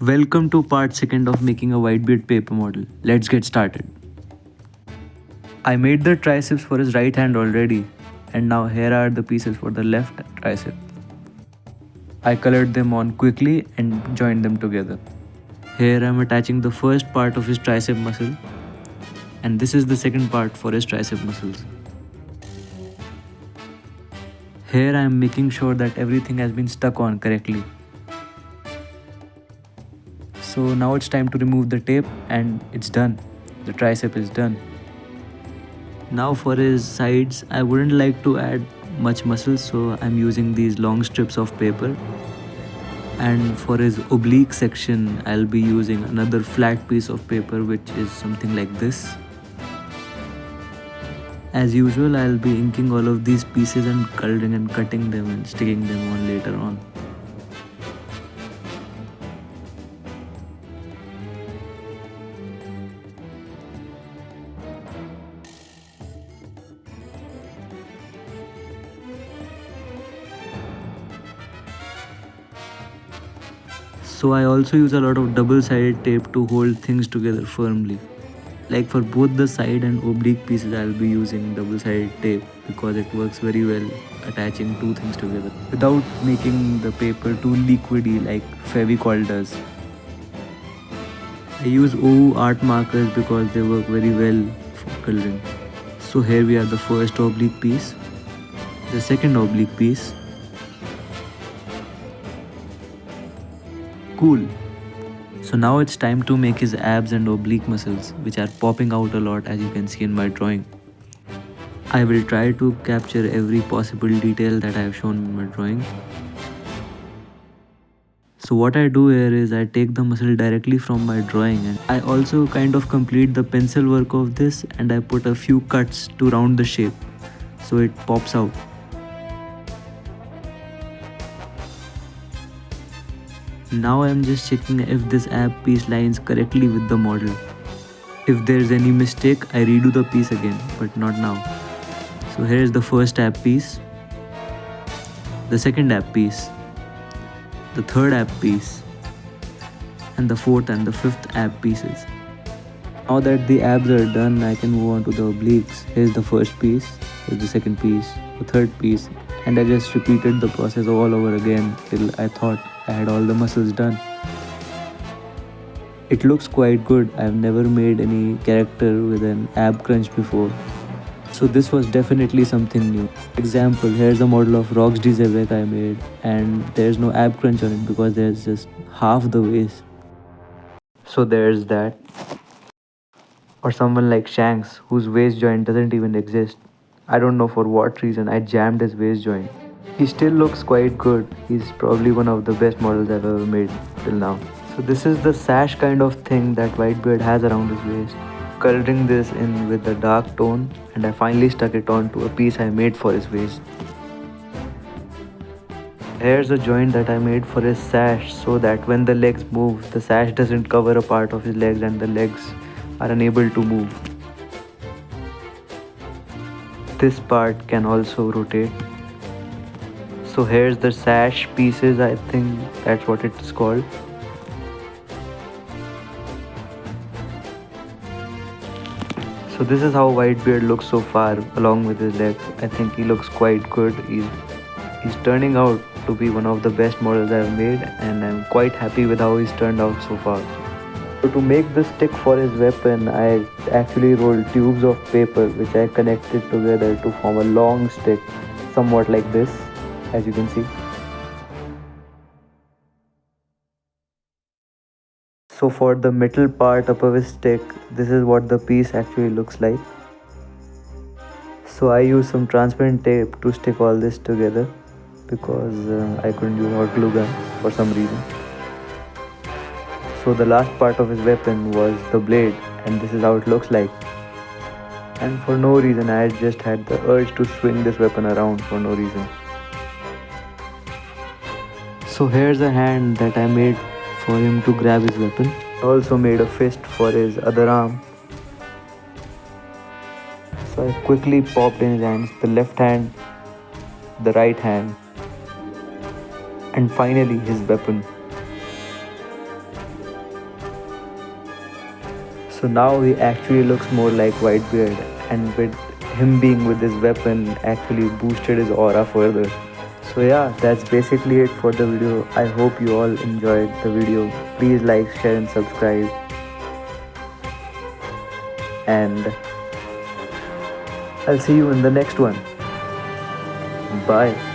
Welcome to part second of making a Whitebeard paper model. Let's get started. I made the triceps for his right hand already, and now here are the pieces for the left tricep. I colored them on quickly and joined them together. Here I am attaching the first part of his tricep muscle, and this is the second part for his tricep muscles. Here I am making sure that everything has been stuck on correctly. So now it's time to remove the tape and it's done. The tricep is done. Now for his sides, I wouldn't like to add much muscle, so I'm using these long strips of paper. And for his oblique section, I'll be using another flat piece of paper, which is something like this. As usual, I'll be inking all of these pieces and coloring and cutting them and sticking them on later on. So I also use a lot of double-sided tape to hold things together firmly. Like for both the side and oblique pieces, I'll be using double-sided tape because it works very well attaching two things together without making the paper too liquidy like Fevicol does. I use OU art markers because they work very well for coloring. So here we have the first oblique piece, the second oblique piece. Cool. So now it's time to make his abs and oblique muscles, which are popping out a lot as you can see in my drawing. I will try to capture every possible detail that I have shown in my drawing. So what I do here is I take the muscle directly from my drawing, and I also kind of complete the pencil work of this, and I put a few cuts to round the shape so it pops out. Now I am just checking if this ab piece lines correctly with the model. If there is any mistake, I redo the piece again, but not now. So here is the first ab piece, the second ab piece, the third ab piece, and the fourth and the fifth ab pieces. Now that the abs are done, I can move on to the obliques. Here's the first piece, here's the second piece, the third piece, and I just repeated the process all over again till I thought I had all the muscles done. It looks quite good. I've never made any character with an ab crunch before, so this was definitely something new. Example, here's a model of Rox Dzevek I made, and there's no ab crunch on it because there's just half the waist. So there's that. Or someone like Shanks, whose waist joint doesn't even exist. I don't know for what reason I jammed his waist joint. He still looks quite good. He's probably one of the best models I've ever made till now. So this is the sash kind of thing that Whitebeard has around his waist. Coloring this in with a dark tone, and I finally stuck it onto a piece I made for his waist. Here's a joint that I made for his sash so that when the legs move, the sash doesn't cover a part of his legs and the legs are unable to move. This part can also rotate. So here's the sash pieces, I think that's what it's called. So this is how Whitebeard looks so far along with his legs. I think he looks quite good. He's turning out to be one of the best models I've made, and I'm quite happy with how he's turned out so far. So to make the stick for his weapon, I actually rolled tubes of paper which I connected together to form a long stick, somewhat like this, as you can see. So for the metal part up of his stick, this is what the piece actually looks like. So I used some transparent tape to stick all this together because I couldn't use hot glue gun for some reason. So the last part of his weapon was the blade, and this is how it looks like. And for no reason, I just had the urge to swing this weapon around for no reason. So here's a hand that I made for him to grab his weapon. I also made a fist for his other arm. So I quickly popped in his hands the left hand, the right hand, and finally his weapon. So now he actually looks more like Whitebeard, and with him being with his weapon actually boosted his aura further. So yeah, that's basically it for the video. I hope you all enjoyed the video. Please like, share and subscribe. And I'll see you in the next one. Bye.